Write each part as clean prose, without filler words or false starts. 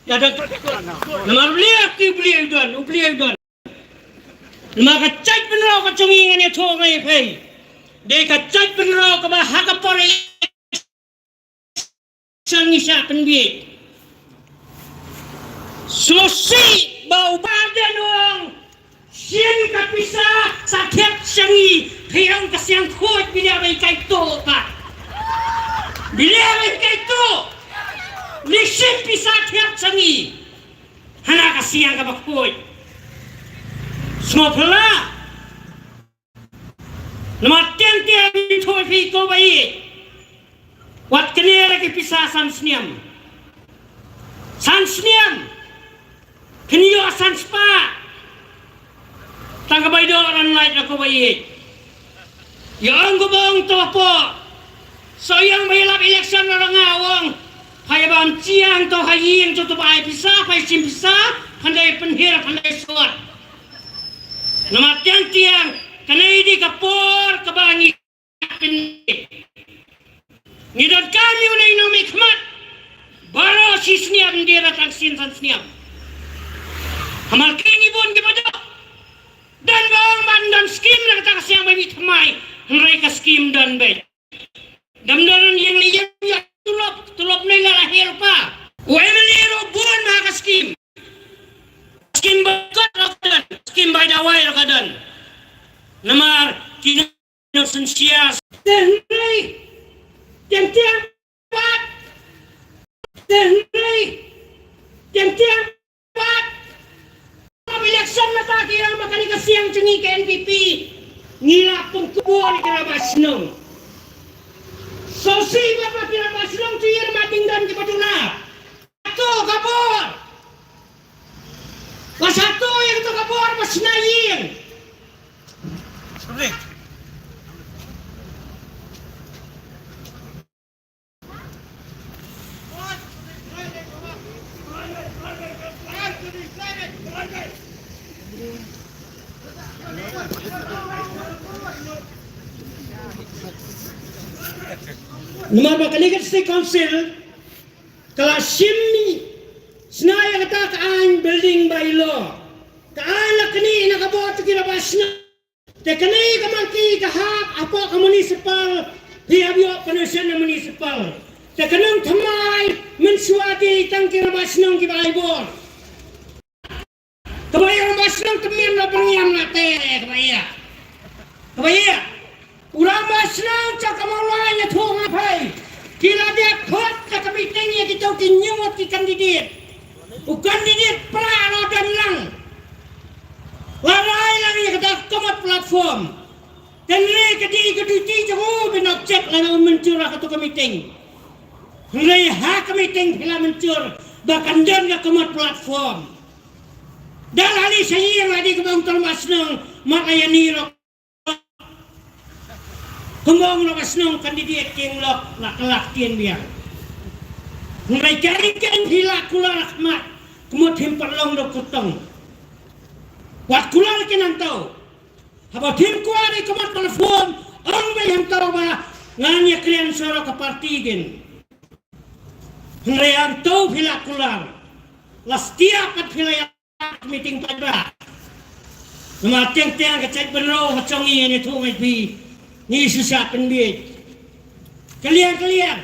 ada nama beliau don nama kacai benar ka cungingan ya thong ai phei de kacai benar ka ba hakapore sangisa penbi sosi bau badan wong sian kapisa sakit sangi hiang kasiang khot bila mai kai to pa bila mai kai to lisin pisa thiak sangi hana kasiang ka bakoi smopla nama tiang thoi phi ko bai wat kene lagi pisa sansniam keniyo sanspa tangga bai do orang lain ko bai yang gobong to po so yang bai lap election orang awang hai bam chiang to haying to bai pisa pai sim pisa pandai penhir pandai suat nama tiang kanai di kapor kabangi ngidot kami unai no mikmat baro sisniam dia datang sansniam hamal kini bon kepada dan bawang bandan skim nak kata siang bayi thamai mereka skim dan baik damdaran yang lihat tulop ni lahir pa wenero bon maka skim bakat rakadan skim by dawai rakadan namar kini sensias tenri tiang pat tenri tiang pat election mata kira makani kasiang cengi ke NPP ngila pun kubuan kira basnong sosi bapa kira basnong tuyir mating dan kebaduna satu kabur satu yang tu kabur basnayin Nama bakalikat State Council kalau simni senaya kata kaan building by law kaan lakni nakabot kira basna tekani kamangki kahap apa ka municipal hiabyo penusian municipal tekanang thamai mensuati tang kira basnong kibaibor kabayang basnong temir na pangyam nate kabaya urang basnong cakamawanya thong apai kila dia khot kakabiting ya kita kinyot ki kandidat kandidat prano dan lang larai lang ya kata kamat platform dan le kedi jago binobjek lang mencurah katu kamiting le ha kamiting bila mencur bahkan dan ya kamat platform dan ali saya yang ada kebang termasnong makayani rok kembang basnong kandidat yang lak tien biang mulai karikan hilak kula rahmat kemut himperlong do kutong wat kula kenang tau haba tim kuari kemat platform orang bayang tau ba nganya klian soro ke parti gen ngayang tau hilak kula las tiap at hilak meeting pada nama tiang kecek benro hacongi ini tu maybe ni susah pendidik kalian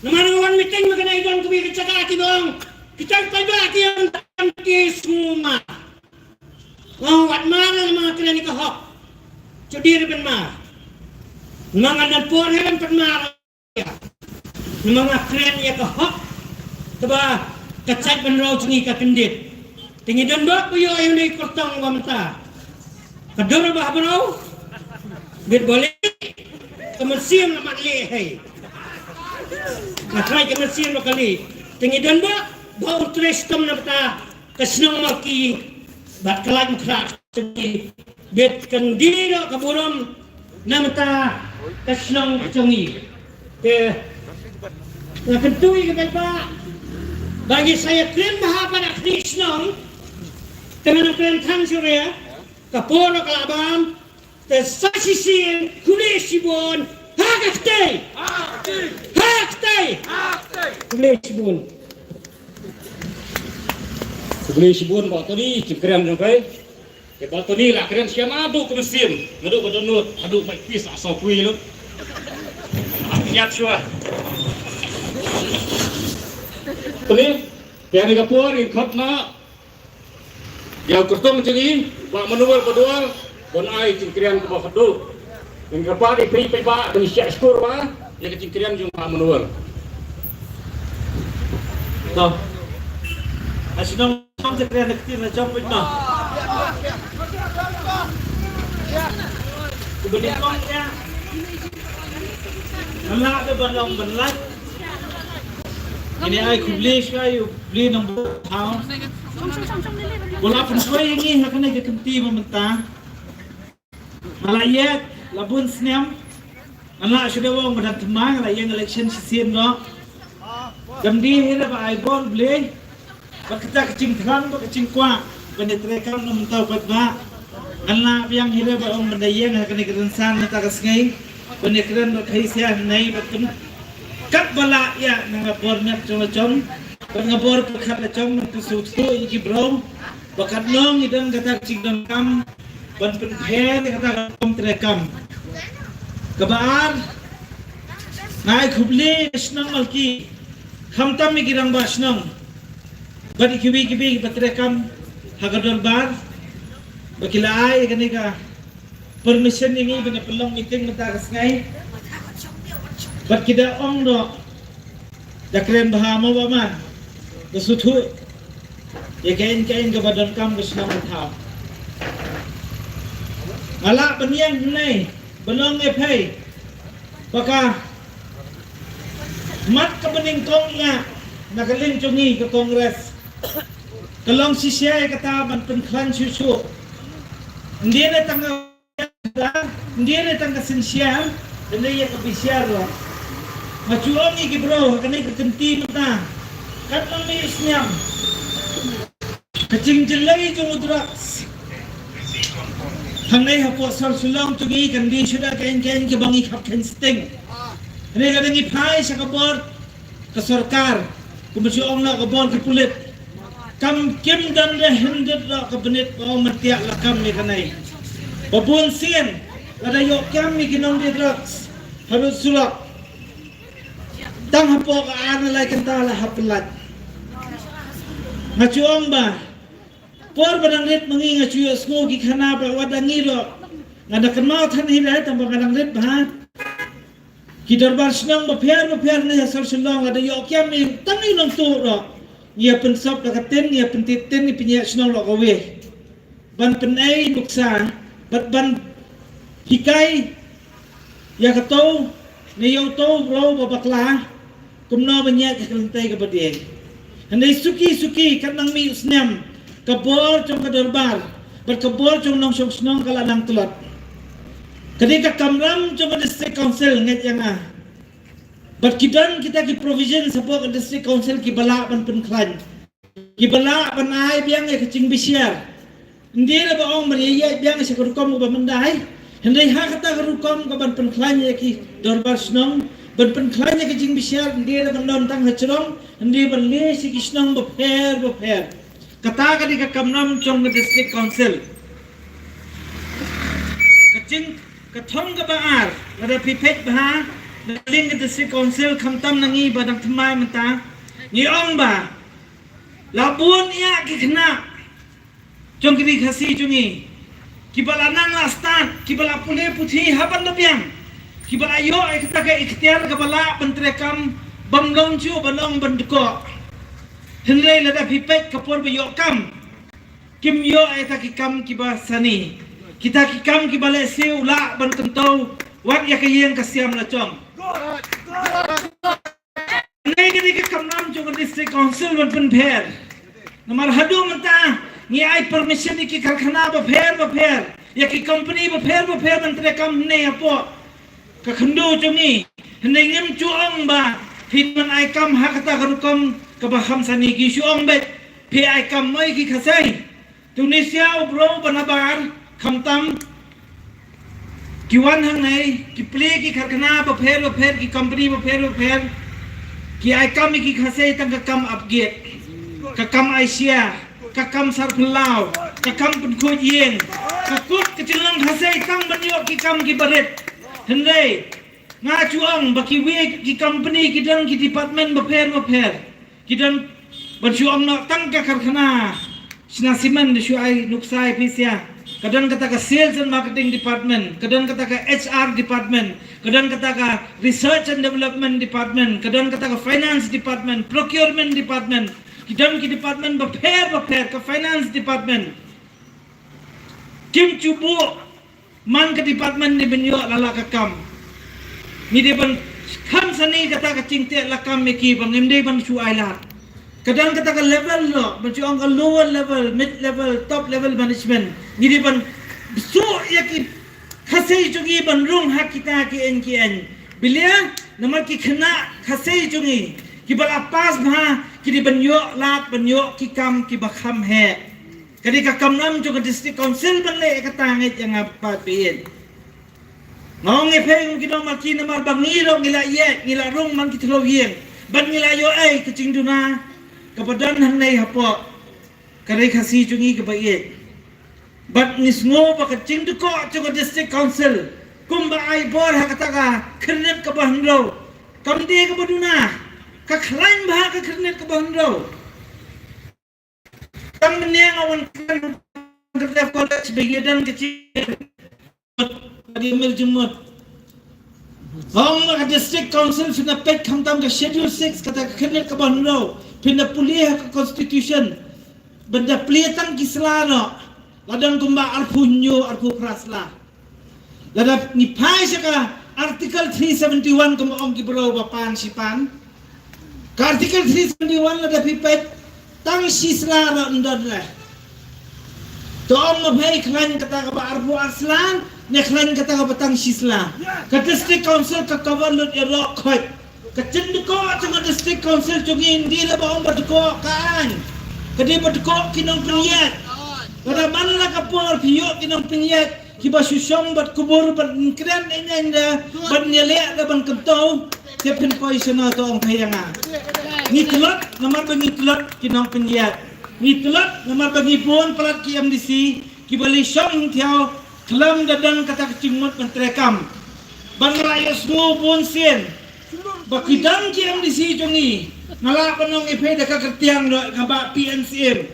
nama meeting mengenai don kubi kecakati bang kita pada yang tangki semua wat mana nama kalian ni kahok jodir ben ma nama dan porhen ben ma nama kalian ya kahok teba kecak benro cengi ka pendit tinggi don bak puyo ayo ni kortong bamta kador bah benro Bit boleh kemersiam nama lehai. Nakrai kemersiam lo kali. Tinggi dan ba bau trestom nama kesnong maki bat kelan kerak. Bit kendi lo kaburam nama kesnong cengi. Nak kentui ke ba bagi saya klaim bahwa pada kesnong dengan klaim tang surya kapolo kalabam Tesasisin kulesibon hakatay kulesibon Beli sibun bawa tadi cengkerian jengkai. Bawa tadi lah keren siapa aduk ke mesin, aduk ke donut, aduk baik pis asal kui lu. Lihat suah. Tadi yang digapur ikut na. Yang kertong jadi, bak manual berdual, bon ai cengkerian ke bawah dulu. Yang kapal di pay pak, dan siap skor pak, yang cengkerian juga manual. Tuh, asyik Trong thực ra là cái là trong bên nào của bên con nha nó lạ cái bên lòng bên lách ini ai kubli sekali kubli nombor thao bola pensoi ini akan ada kenti mementah malayat labun snem anak sudah wong berdat temang lah yang election season no gamdi hira ba ai bol beli kita kecing terang ba kecing kwa penetrekan nom tau batba anak yang hira ba ong bendayang akan kerensan ta kasngai penekran ba kai sia nai batum kat bala ya ngabor nak cong ngabor pekat la cong pesutu iki bro bakat nong idang kata kecing kam ban penhen kata kom terekam Kabar, naik kubli senang malki, khamtam mi girang bas senang, bagi kibi batrekam hagador bar, bagi laai kani ka permission ini benda pelong meeting mata kasngai, bat kita ong do, dakren bahama baman, kesutu, ya kain ke badan kam kesenang thao, malak beniang nai. Belum ngepai, baka mat kebening kongnya nagaling cungi ke kongres, kalong sisya kata man penklan susu, dia na tangga, dia na tangga sensial, dan dia kebisiar lo, macuong iki bro, kanai kekenti mata, kat mami isnyam, kecing jelai jumudrak. Hangai hapo sal sulang tugi kandi sudah kain ke bangi kapten sting. Ini kadang ipai sa kabor ke sarkar kumasi ong la kabor ke pulit. Kam kim dan le hendet la kabinet o matiak la kam ni kanai. Babun sien ada yok kam ni kinong di drugs. Harus sulak. Tang hapo ka ana lai kantala hapelat. Ngacuong ba? Por badang ret mengingat cuy semua gikana bawadang iro ngada kenal tan hirai tambah badang ret bah kita bersenang berpiar ni asal senang ada yok kiam ni tangi nong tu ro ia pensop lakaten ia pentiten ni penyak senang lo kawe ban penai nuksa ban hikai ya katau ni yo tau bro babaklah kumno banyak kelentai kebadian andai suki kanang mi usnam kabor trong kadarbar berkabor trong nong syong snong kaladang tulot ketika kamram trong district council nget yang berkidan kita ki provision sebuah district council ki bala ban penklan ki bala ban ai biang e kecing bisiar ndira ba ong meriya biang se kurukom ba mandai hendai ha kata kurukom ka ban penklan ya ki darbar snong ban penklan ya kecing bisiar ndira ban non tang hacrong ndi ban le si ki snong ba pher kata kadi ka kamnam trong district council kacing kathong ka baar ada pipet bah ling district council khamtam nangi badang thamai mata ni ong ba labun ya kikna trong kidi khasi chungi kibala nang astan kibala pule puthi haban lobiang kibala yo ai kata ka ikhtiar ka bala pentrekam banglong chu banong bandko Hendai lada pipet kapor bayok kam kim yo ay takikam kiba sani kita kikam kibale siu la ban kentau wat ya kayeng kasiam la chong nei gidi ke kamnam chung district council ban pen pher namar hadu mata ni ai permission ki karkhana ba pher ya ki company ba pher ban trekam nei apo ka khandu chungi hendai ngem chuang ba hitman ai kam hakata karukom kabaham sani ki syong bet pe ai kam mai ki khasai Tunisia bro banabar khamtam kiwan hang nai ki play ki kharkhana ba pher ki company ba pher ki ai kam ki khasai tang ka kam upgrade ka kam Asia kakam sar pelau, kakam penkut yeng, kakut kecilang hasai tang banyok kikam kibaret. Hendai ngacuang baki we ki company kidang ki department maper. Kidang berjuang nak tang ka karkhana. Sinasiman di syuai nuksai pisia. Kadang kata ka sales and marketing department, kadang kata ka HR department, kadang kata ka research and development department, kadang kata ka finance department, procurement department, kadang ki department baper ka finance department. Kim cubu man ke department ni benyo lala kakam. Ni de ban kan sani kata ka cingte lakam meki bang imde ban syuai lat. Kadang kata ka level lo, berjuang ka lower level, mid level, top level management. Jadi ban so ya ki khasai jungi ban rung hak kita ki en. Bila nama ki kena khasai jungi ki bala pas bha ki di ban yo lat ban yo ki kam ki bakham he. Kadi ka kam nam jo ka district council ban le ka tangit yang apa pin. Ngong e peng ki dong maki namar bangi ro ngila ye ngila rung man ki thlo yeng. Ban ngila yo ai ka cingduna kepadan hanai hapo kadai khasi jungi ke baik bat nismo ba kacing tu ko chung district council kum ba ai bor ha kata ka khnet ka bahro kam de ka baduna ka khlain ba ka khnet ka bahro tam ne ngawan kan kerja college bagian kecil di mil jumut Hong ka district council sudah pek khamtam ka schedule 6 kata khnet ka bahro pindah pulih ke constitution benda pelitang kislah no ladang kumba arpunyo arpu praslah ladang nipai saka artikel 371 kumba om kibro bapan sipan ke artikel 371 ladang pipet tang sislah no ndod lah to om mabai klan kata ka arpu arslan ne klan kata ka batang sislah ke district council ka cover lut irok khoi kecil ko cuma district council cungi indi lah baong berduko kan kadi berduko kinong penyet pada mana lah kapur piyok kinong penyet kiba susong bat kubur bat keren ini anda bat nyelek dah ban kentau siapin poisona to ong kayanga ni telot nomor bagi telot kinong penyet ni telot nomor bagi pun pelat ki MDC kibali syong tiao kelam dadang kata kecimut mentrekam ban raya semua pun sien bakidang kiam di si jungi ngala panong ipe da ka kertiang do ka ba PNCM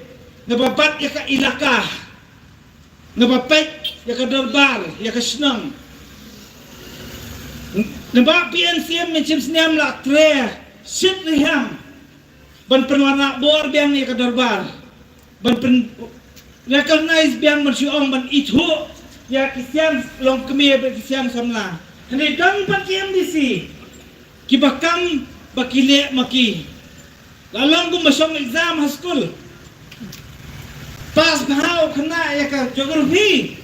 ngababat ya ka ilaka ngabapet ya ka darbar ya ka senang ngaba PNCM mencim seniam la tre sit liham ban penwarna bor biang ya ka darbar ban pen recognize biang bersyuong ban itu ya kisian long kemi be kisian samla hande dang pan kiam di si kibakam bakile maki lalang ko masyong exam high school pas bahau kena ya ka geography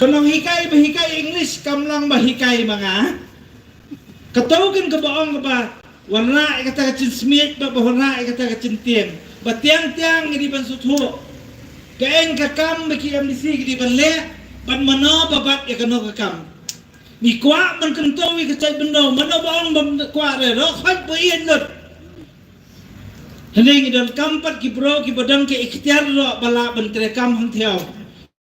kanong hikay English kamlang bahikay mga katawgan ka baong ba warna kata ka chin smith ba warna kata ka chin tiang ba tiang ngidi ban sutho kaeng ka kam baki MDC ngidi ban le ban mano babat ya kano ka kam ni kwa man kentau wi kecai bendo mana baong bam kwa re ro khat bo ien lut heneng dan kampat ki bro ki badang ke ikhtiar ro bala ban trekam hang thiau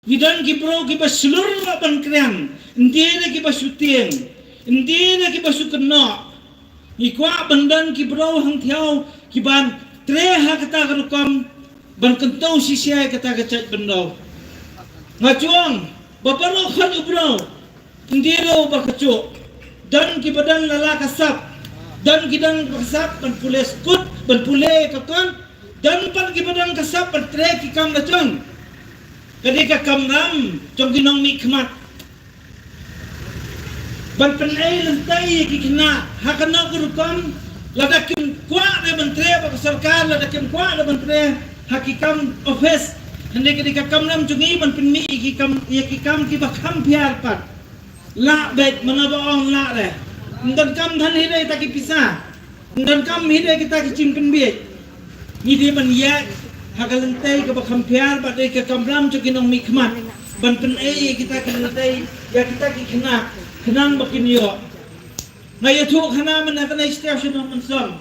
ni dan ki bro ki baslur ro ban krian ndine ki basuting ndine ki basukno ni kwa bandan ki bro hang thiau ki ban tre ha kata kam ban kentau sisia kata kecai bendo ngacuang baparo khat bro ndiro bakacu dan kibadan lala kasap dan kidang kasap ban pule skut ban pule kakon dan pan kibadan kasap ban trek kikam lacong kadi kakam ram cong ginong mikmat ban penai lentai kikna hakana kurukam ladakim kwa de ban tre ba sarkar ladakim kwa de ban tre hakikam office hande kadi kakam ram cungi ban penmi kikam ya kikam kibakam piar pat la bet mana baong la le ndan kam than hidai taki pisah ndan kam hidai kita kicimpen biet ni dia ban ya hagalentai ke bakampiar ba dei ke kamram chokinong mikmat ban pen kita kalentai ya kita kikna kenang bakin yo ngaya thu khana man na station of mansam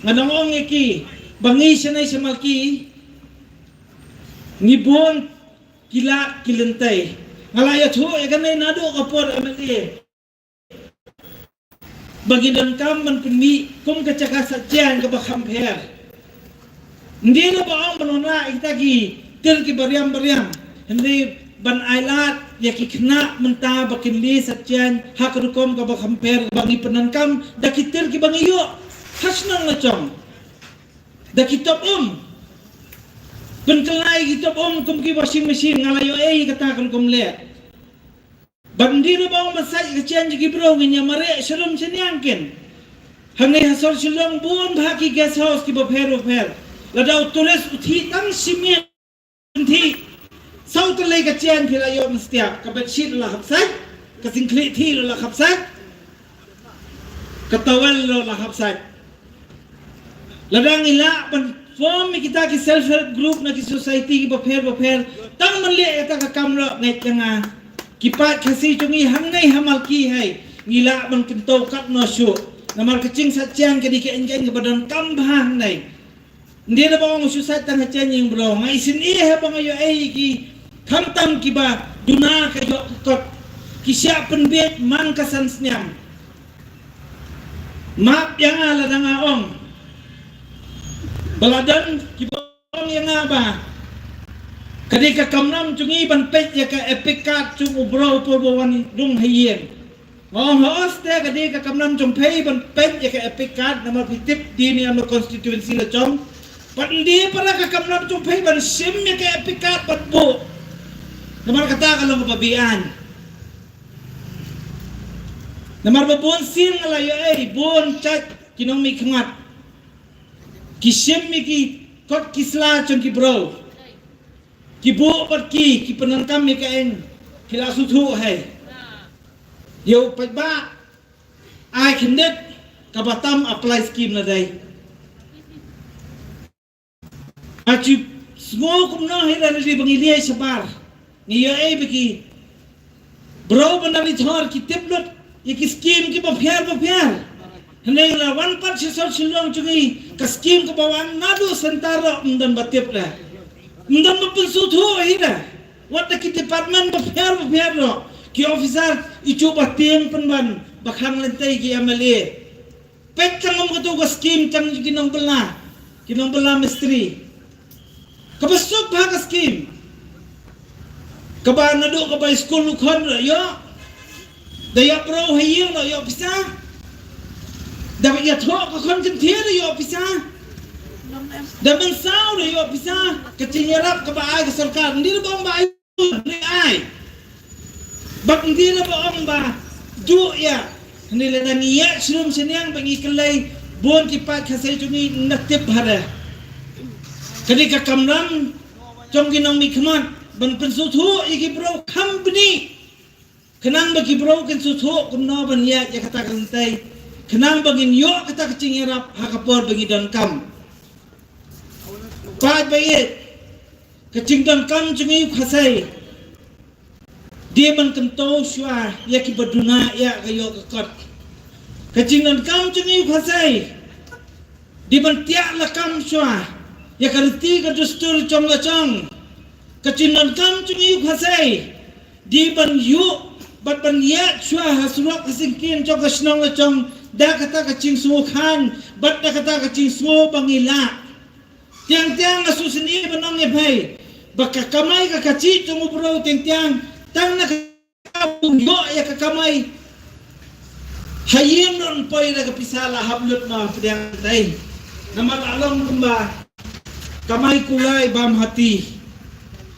nganong eki bangi sanay sa malki ngibon kila kilentay ngalaya thu ganay nado kapor amali bagi dan kam man kunmi kum kacaka satyan ka bakam pher hindi na ba ang manona itagi tir ki bariam hindi ban ailat ya ki kna menta bakinli satyan hakrukom ka bakam pher bangi penankam dakitir ki bangiyo hasnang na chong dakitop penkelai kitop kum ki washing machine ngalayo katakan kum le bandiro ba masaj kacyan ji bro nginya mare shalom senyangken hangai hasor shalom bun bhaki guest house ki bapher ladau tulis uthi tang simien thi sau tele kacyan philayo mestiak ka bedsheet la hapsaj ka singkli thi la hapsaj ka towel la hapsaj ladang ila ban form kita ki self help group na ki society ki bapher tang man le eta ka kamra ngai tanga kipat kasi chungi hangai hamal ki hai ngila ban kinto kat no shu namar kecing satchang ke dik enjeng ke badan kambang nai ndi na bawang susat tang chen ying bro ngai sin he bang yo ki khamtam ki ba duna ka yo kot ki sya penbet man kasan snyam map yang ala danga ong baladan kibong yang apa kadika kamnam chungi ban pet ya ka epic card chung ubro porbowan dung hayen hoste kadika kamnam chung pay ban pet ya ka epic card nama pitip di ni am constituency la chong pandi para ka kamnam chung pay ban sim ya ka epic card pat bo namar kata kalau babian namar babon sin ngalayo bon chat kinong mi kmat kisim ki kot kisla chon ki bro ki bo pat ki penankam mi kaen kila suthu hai yo pajba ai khindet ka batam apply scheme na dai achi smo kum na hai la li bangili ai sabar ni yo biki bro banali thor ki tiplot ye ki scheme ki baphyar Hendak la wan part sisol silong cungi ka scheme ke bawang nadu sentara undan batip la undan mapensuthu hida wat ki department baphyar ro ki officer ichu bateng penban bakhang lentai ki amale pet cangam katu ka scheme cang kinong bela misteri kabasuk ba ka scheme kaba nadu kaba school khon yo daya pro hayeng yo bisa dapat ya thok ka kon kenthia yo bisa dapat sao yo bisa kecinyarap ka baai ka sarkar ndi ba ba ni ai bak ndi ba ba ju ya ndi la niya shrum senyang bangi kelai bon ki pat khasai chungi natip hara kadi ka kamram chong ginong mi khmat ban pensu thu iki bro company kenang bagi bro kan su thu kumno ban ya kata kantai kenang bangin yo kata kecing yarap hakapor bagi dan kam pat bayet kecing dan kam cungi khasai dia ban kento shwa ya ki baduna ya kayo kakot kecing dan kam cungi khasai dia ban tiak la kam shwa ya karti ka dustur chong la chong kecing dan kam cungi khasai dia ban yu bat ban ya shwa hasrok kasingkin chong ka snong la chong da kata kacing suo khan bat da kata kacing suo bangila tiang asusini banong ye bhai baka kamai ka kaci chung bro tiang tang na kabungyo ya ka kamai hayem non poi na ka pisala hablut ma pediang dai namal along kumba kamai kulai bam hati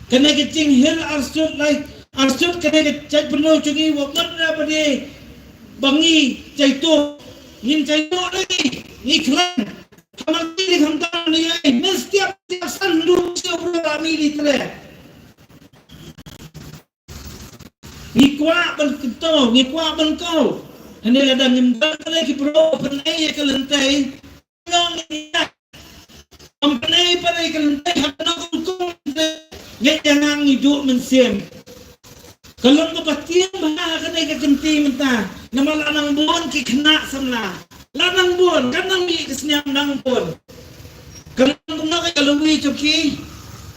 kena kacing hil arsut kena cai penuh chungi wakot na pade bangi caito nin caito lagi ni klan kamal ni khamtan ni ai mestiap sandu sebro ami di tre ni kwa ban kau ane ada ngembang lagi bro penai ke lentai ngong ni penai pada ke lentai hatna kau ye jangan hidup mensiem kalau ngepatian bah kena ke kenti mentah nama lanang bon ki kena samla lanang bon kanang mi kesnyam nang bon kanang kumna ka kalungwi choki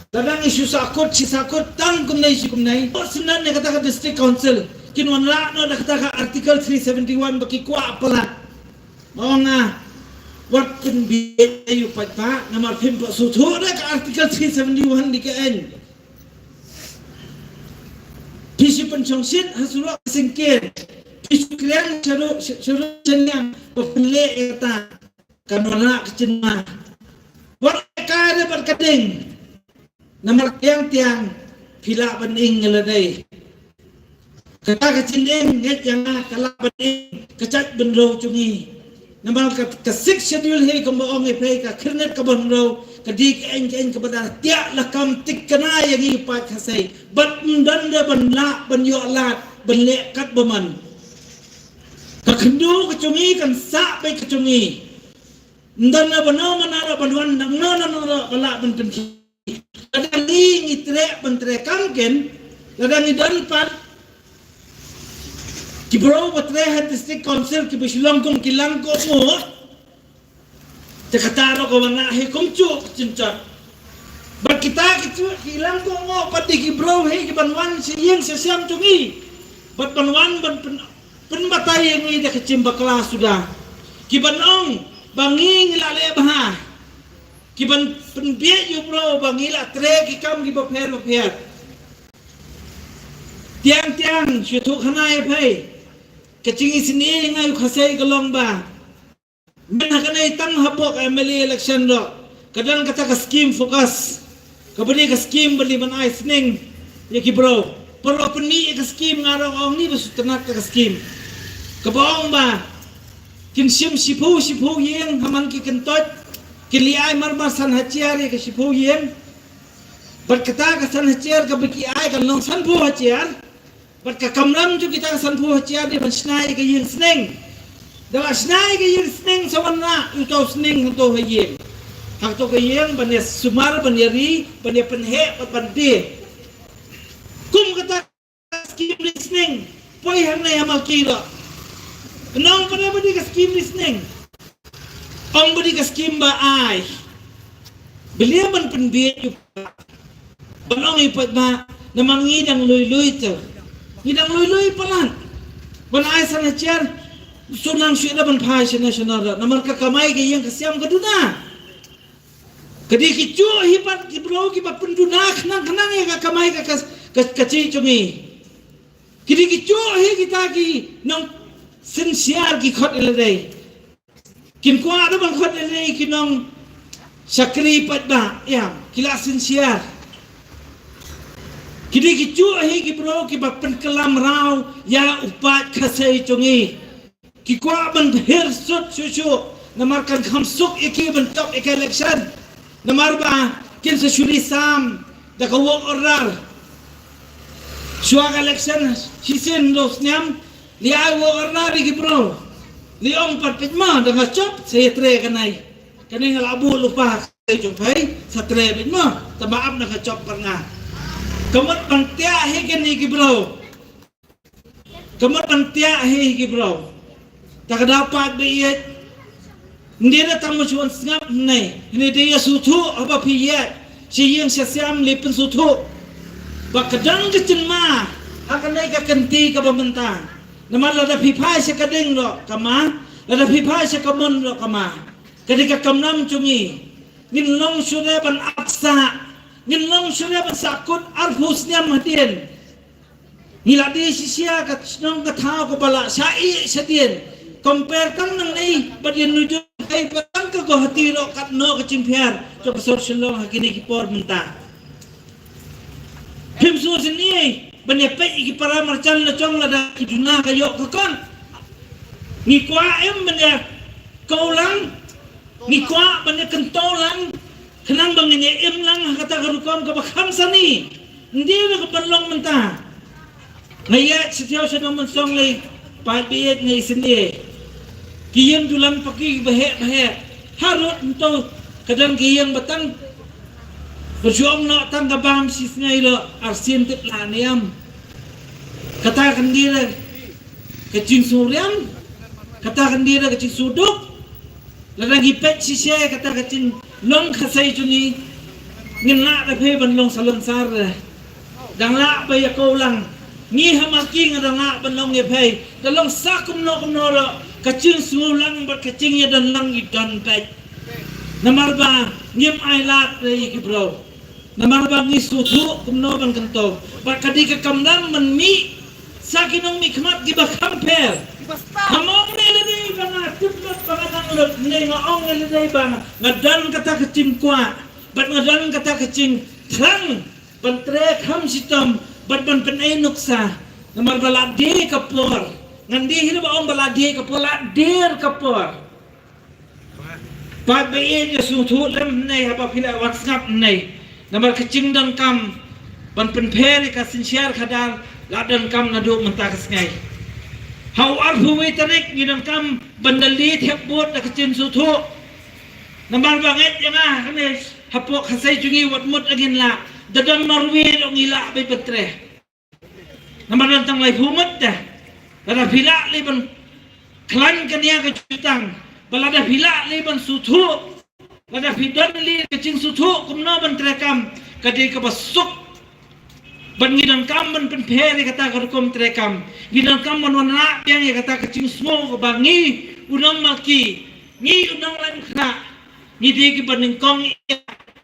Kadang isu sakut, si sakut, tang kumnai si kumnai. Senan yang katakan district council. Kinwan lakno na katakan article 371 baki kuat apalah. Oo nga. Wat pun biaya yu pa namar pim pa sutu na ka article 371 di KN. Pisu penchongsit hasulok singkir. Pisu krian syaruk cenyang pepilih kata. Kanwana kecenma. Wat kare berkading. Namar tiang pila bening ngeladai. Kata kecinding nget yang kala bening kecat benro cungi. Namar ke 6 schedule he kumbaong ipay ka kernet ka benro kadik en kepada tiak lakam tik kena yang ipat kasai. Bat mendanda benla benyo alat benlek kat beman. Kakendu kecungi kan sak bay kecungi. Ndana benau manara benwan nang nana kala benpenki. Kadang ni ngitrek bentrek kamken, kadang ni danpat. Kibro betrek district council kibisulangkong kilangko mo. Tekataro ko mana he kumcu cincat. Bar kita kilangko mo pati kibro he kibanwan siyeng sesiam cungi. Bat banwan penbatay yang ni dah kecimba kelas sudah. Kibanong banging lale bah. Kiban penbiak yu bro bangila tre kikam ki bapher tiang syutu khanai phai kecing sini ngai khasai galong ba men hakanai tang habok MLA election ro kadang kata ka scheme focus kabani ka scheme bali manai sning ya ki bro pero peni ka scheme ngarong ong ni basu tenak ka scheme kabong ba kin sim sipu yeng haman ki kentot Kiliai marmar san haciar ya kesipu yen berkata ke san haciar ke beki ai kan long san pu haciar berka kamram tu kita san pu haciar di snai ke yen sneng dalam snai ke yen sneng sawana utau sneng untuk yen hak tu ke yen banya sumar banya ri banya penhe bande kum kata skim listening poi hang nai amal kira nong pada badi ke skim listening Ang budi ka skimba ay beliau man penbiak juga banong ipat ba namang ngidang luy to ngidang luy palan ban ay sana cer sunang syida ban phai national namar ka kamay gayang kasyam kaduna kadi kicu hipat ki bro ki ba penduna kanang ya ka kamay ka kaci cungi kadi kicu hi kita ki nang sensiar ki khot iladai kin ko ada bang khot ele kinong sakri pat ba ya kila sinsiar kidi kicu hi ki bro ki ba penkelam raw ya upat kasai cungi ki ko ban her sut susu namar kan khamsuk iki bentok ik election namar ba kin sa shuri sam da ko wok orar suag election hisen los nyam li ai wok orar ki bro Liong patpitma dengan cop saya tre kanai. Kanai ngalabu lupa saya jumpai sa tre bitma. Tamaap nak cop pernah. Kamot pantia he kini bro. Kamot pantia he bro. Tak dapat biat. Hindi na tamu cuan ngap nai. Ini dia sutu apa piyat. Si yang siam lipin sutu. Bakadang kecenma. Akan naik ke kenti ke pembentan. Naman lada pipai sa kading ro kama, lada pipai sa kamon ro kama. Kadika kamnam cungi, nginlong syure ban aksa, nginlong syure ban sakut arhus niya matien. Niladi sisiya kat nong katao ko bala sai sa tien. Compare kang nang nei badyan nuju kay patang ka ko hatiro kat no kachimpiar to pasorsyong hakini kipor menta. Himso sini Banyapai iki para marcan na chong la da kiduna kayo kakon. Ni kwa em banya kaulang ni kwa banya kentolang kenang bangnya em lang kata karukom ka bakham sani. Hindi na kapanlong menta. Ngaya setiaw sa naman song lay pabiet ngay sindi. Kiyang dulang paki bahe harot nto kadang kiyang batang berjuang nak tangga bam sisnya ilo arsin tip laniam katakan dia kecing suriam katakan dia kecing suduk ladang ipet sisya kata kecing long kasai cuni ngin la da phe ban long salon sar dang la ba ya ko lang ngi hamaki ngadang la ban long ye phe da long sa kum no ro kacing su lang ba kacing ya dan lang idan pe namar ba ngim ai lat re ki bro namar ba ngi su thu kum no ban kanto ba kadi ka kamdam man mi sakinong mi kmat gi ba kamper hamong ne le dei ba na tipot ba nang lot ne nga ong le dei ba ngadan kata kacing kwa bat ngadan kata kacing thang ban tre kham sitam bat ban pen ai nuksa namar ba la de kapor ngandi hira ba ong ba la de kapor la der kapor pat ba ye je su thu lem nei ha ba phila whatsapp nei namar kacing dan kam ban pen phe ka sin share khadar la dan kam na do menta kasngai how arfu we tanek ni dan kam bandali thep bot da kacin su thu namar ba nget yanga kane hapok hasai jungi wat mut agin la dadan marwi ong ila be petre namar dan tang lai humat da ada phila le ban klan kania ka jutang balada phila le ban su thu lada fidan li kacing su thu kumna ban trekam kadi ka basuk ban ngidan kam ban pen phere kata karukom trekam ngidan kam ban wana yang ya kata kacing smo ko bangi unang maki ngi unang lan khna ngi de ki ban kong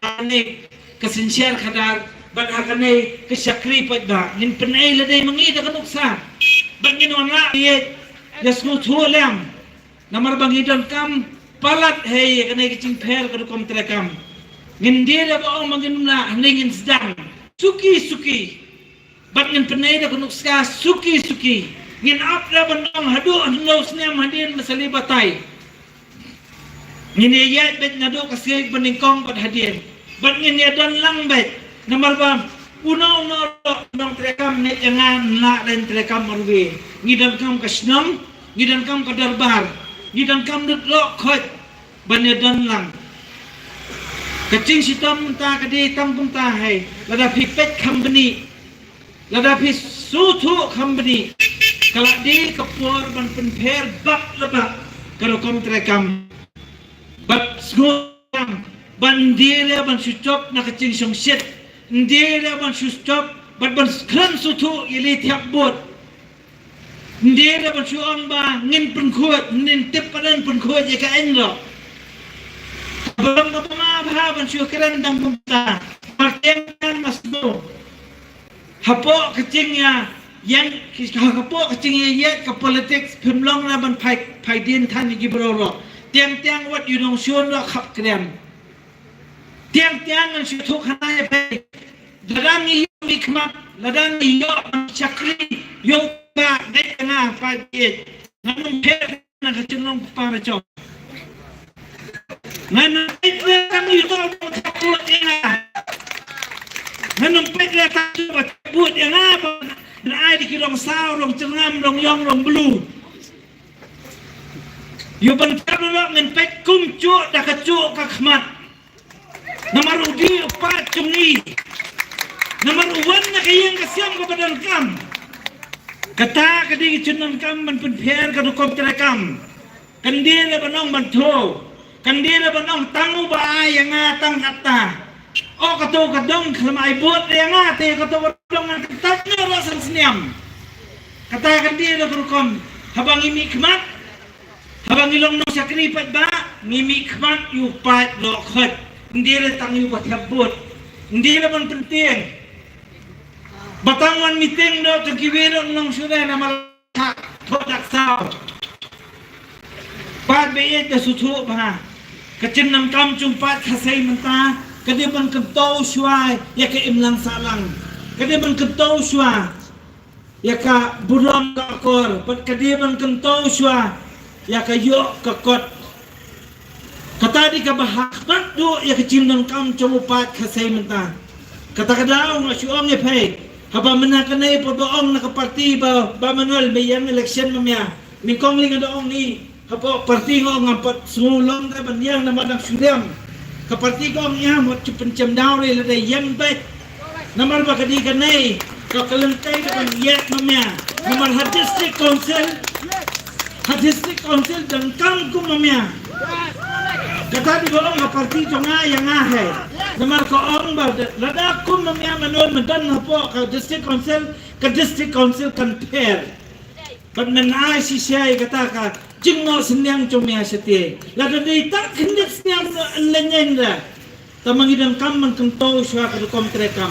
ane kasinsyar khadar ban hakane ke syakri pat ba ngin penai la dei mangi da kanuksa ban ngin wana ye yasmu thu lem namar bang ngidan kam palat hei kane kicing pher karukom trekam ngin de da ba ong mangin na ngin sedang suki bat ngin penai da kanuksa suki ngin ap da ban ong hadu no snem hadin masali batai ngin ye bet nado kasih beningkong bat hadin bat ngin ya dan lang bet namar bam uno nong trekam ne jangan na dan trekam marwe ngidan kam kasnam ngidan kam kadarbar ngidan kam dut lo khot ban ya dan lang kacing sitam ta kadi tampung ta hai lada pipet company lada pi sutu company kala di kapur ban penper bak lebak kalau kom trekam bat sngam ban dire ban sucop na kacing song shit dire ban sucop ban skran sutu ili tiap bot dire ban suang ba ngin penkuat ngin tip padan penkuat je ka englo bang ma bha ban su kran dang pumta martengan masdo hapo kacingnya yang hapo kacingnya ye ka politics phimlong na ban phai din than gi bro tiang wat yu dong shon lo khap krem tiang an su thuk hana pe dadang ni mikma ladang ni yo chakri yo ba de na pa ye nang pe na kacing long pa ba chok Nganong pedra kami ito takut ya. Nganong pedra kami takut ya ngapa? Na ay di kirong sao, rong cengam, rong yong, rong blue. Yo bantar lo ngan pet kumcu da kacu kakmat. Namarudi upat cungi. Namaruwan na kayang kasyam kepada kam. Kata kadi cunan kam man penper kadu kom terekam. Kandira banong bantu. Kandira banong tangu ba yang ngatang kata. O kato kadong kelamai buat yang ngate kato kadong ngan ketatnya rasan senyam. Kata kandira berukom habang imikmat. Habang ilong no sakripat ba ngimikmat yupat lokhat. Kandira tang yupat habut. Kandira man penting. Batangan meeting do tangkiwiro nang sudah na malak thodak sao. Pat beye ta sutu ba. Kacin nam kam cumpat khasai menta kadi ban kentau syai ya ka imlang salang kadi ban kentau syai ya ka buram ka kor pat kadi ban kentau syai ya ka yo ka kot kata di ka bahak do ya kacin nam kam cumpat khasai menta kata kadao nga syuong e pay haba menakanay po doong nakaparti ba manual bayang election mamya mingkong ling doong ni kapo parti ko ngapat sumulong ka banyang na madang sudam kaparti ko ang iya mo chupencem daw rin lada yang bet namar ba kadi kanay kakalantay ka pang iyat mamya namar ha district council dan kam ko mamya kata di bolong nga parti ko nga yang ahe Namar ko ang ba lada kum mamaya manon madan na po ka district council compare. But manay si siya kata ka jingno senyang cumya seti. Lada day tak kendit senyang lenyen la. Tamangidang kam man kento siya ka kontre kam.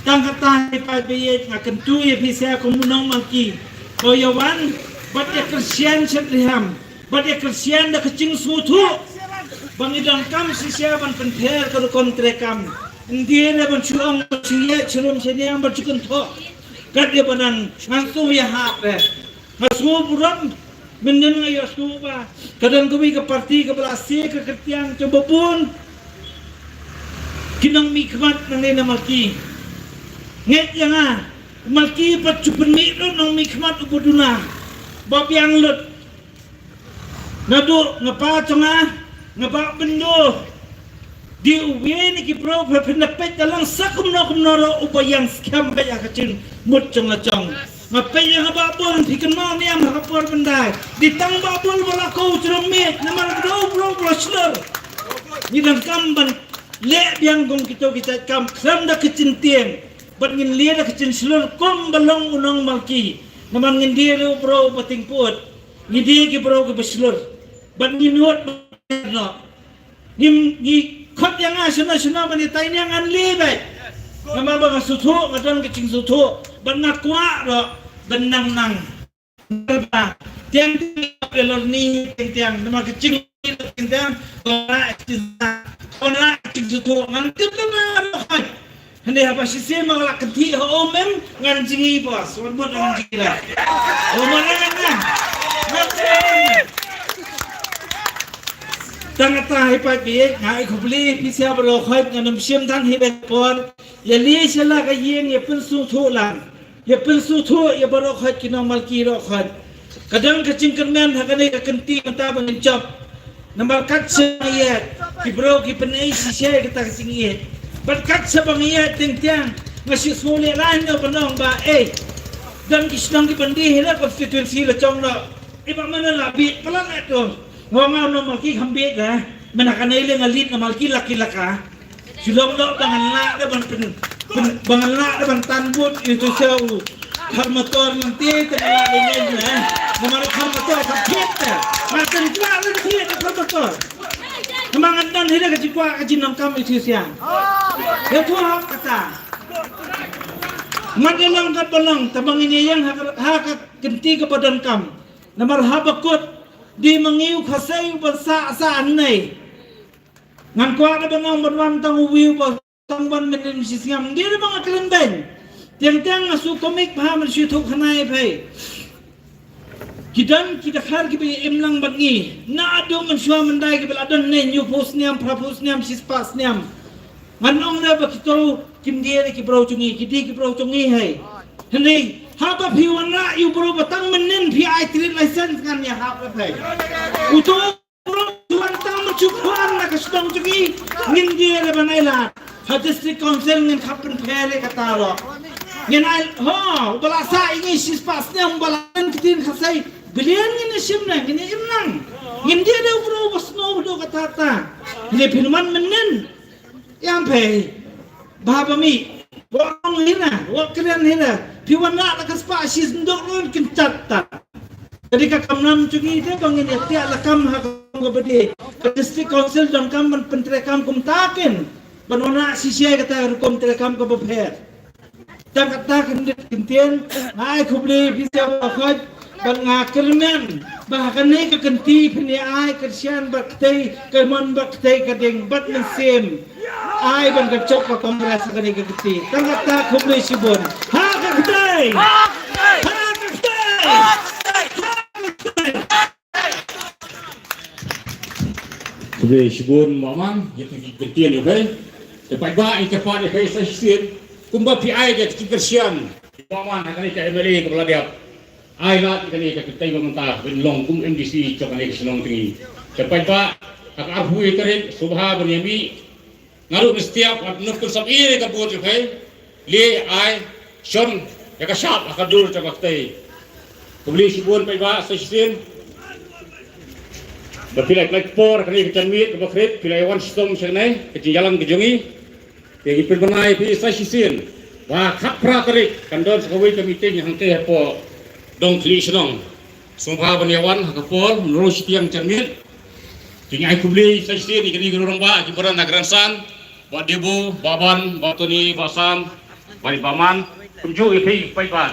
Tang kata pa biyet nga kentu ye pisa kumunong mangki. Koyawan bat ya Christian sediham. Bat ya Christian da kecing sutu. Bangidang kam si siya ban penter ka kontre kam. Hindi na ban suang siya churum sediham ban chukento. Kat dia banan ngansu ya hap. Masuk buram menen ngayo suba. Kadang kami ke parti ke belasi ke ketiang coba pun kinang mikmat nang nena malki. Nget yang malki pat cupen mikro nang mikmat ubuduna. Bab yang lut. Ngadu ngapa cenga ngapa bendo. Di uwe ni ki pro pendapat dalam sakum noro ubayang skam kaya kecil mut ceng lacong. Ngapain yang babon bikin mau ni am kapor benda ditang babon wala kau cermet nama bro slur ni dan kamban le biang gong kita kam kram da kecintien bat ngin le da kecin slur kom balong unong malki nama ngin dia bro pating put ni dia ki bro ke beslur bat ngin hot no ni khot yang asuna bani tain yang an le nama ba sutu ngadon kecing sutu ban ngakwa ro benang nang ba tiang pelor ni tiang nama kecing tiang ona sutu ngan kena hai hande apa sisi mangla kenti ho mem ngan jingi bos wan bot ngan jingi la o mana ngan tangata hai pa bi ngai khubli pisia bro khoi ngan sim dan hi be pon ya li sala ka yeng ye pun su thu lan ye pun su thu ye bro khoi kinong malki ro khoi kadang kecing kernan hakane ka kenti mata bang job nambar kat ye ki bro ki penai si she kita kecing ye bat kat sa bang ye ting tiang ngasi sole lain no panong ba dan kisnong ki bandi hela constituency la chong no iba mana la bi pelan eto ngomong no malki hambet lah menakanai le ngalit na malki laki-laka silong lo bangan la da bangan la da ban tanbut itu seu harmator nanti tengah dengan lah nomor harmator paket macam kla le tiet harmator kemangan dan hida ka jikwa ka jinam kam itu siang ya tuah kata madalang ka balang tabang ini yang hak genti ke badan kam nomor habakut di mengiu khasai bansa saan nei ngan kwa na bangang banwan tang wiu ba tang ban men sisiam dia na mga kalenden tiang asu komik pa man si thuk hanai phai kidan kita khar ki be imlang bangi na adu man shwa mandai ki beladon ne new post niam propose niam sispas niam nganong na ba kito kim dia ki bro chungi ki bro chungi hai hne haba phiwan ra yu bro batang menen phi ai trade license kan ya haba phai uto bro tuan tang chupan na kasdong chugi ngin dia le banaila ha district council ngin khapen phele kata ro ngin ai ho balasa ingi sispas ne balan kitin khasai bilian ngin simna ngin imnang ngin dia de bro basno do kata ta le philman menen yang phai babami wong hina wakren hina piwana la kaspa sis ndok lon kintatta jadi ka kamnam chugi de bangin ya la kam ha ko bede district council dan kam man pentre kam kum taken banona sisia kata kum tre kam ko bapher tam kata kinten ai khubli bisa khoj bang ngakermen bahkan ne ka kenti phini ai kersian baktai keman baktai kadeng bat men sem ai ban ka chok ka kongres ka ne ka kenti tam kata khubli sibon ha ka ktai Sebagai sibun mamang, itu kentian juga. Tepat ba ini cepat ini saya sisir. Kumba PI jadi kersian. Mamang akan ini MLA kepala dia. Ai lat ini kita mentah benlong kum MDC cok ini kesenong tinggi. Tepat ba ak arhu iterin subha benyami ngaruh setiap nukul sabir ka buat juga. Li ai shon ya ka syap akadur cok tai. Kubli sibun ba saya sisir. Pilai por kali kecan mit ke bakrit pilai wan stom senai kecing jalan kejungi yang iperbenai pi sasisin wa khap pratarik kandon sekawai kamiting yang ke po dong kli senong sumpah baniawan hakapol menurut tiang cermit tinggai kubli sasisin ikini gerurang ba jimbaran nagransan ba debu baban batuni basam bari paman kunju ipi paipan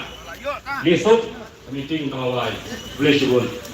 besok kamiting kawai boleh sebut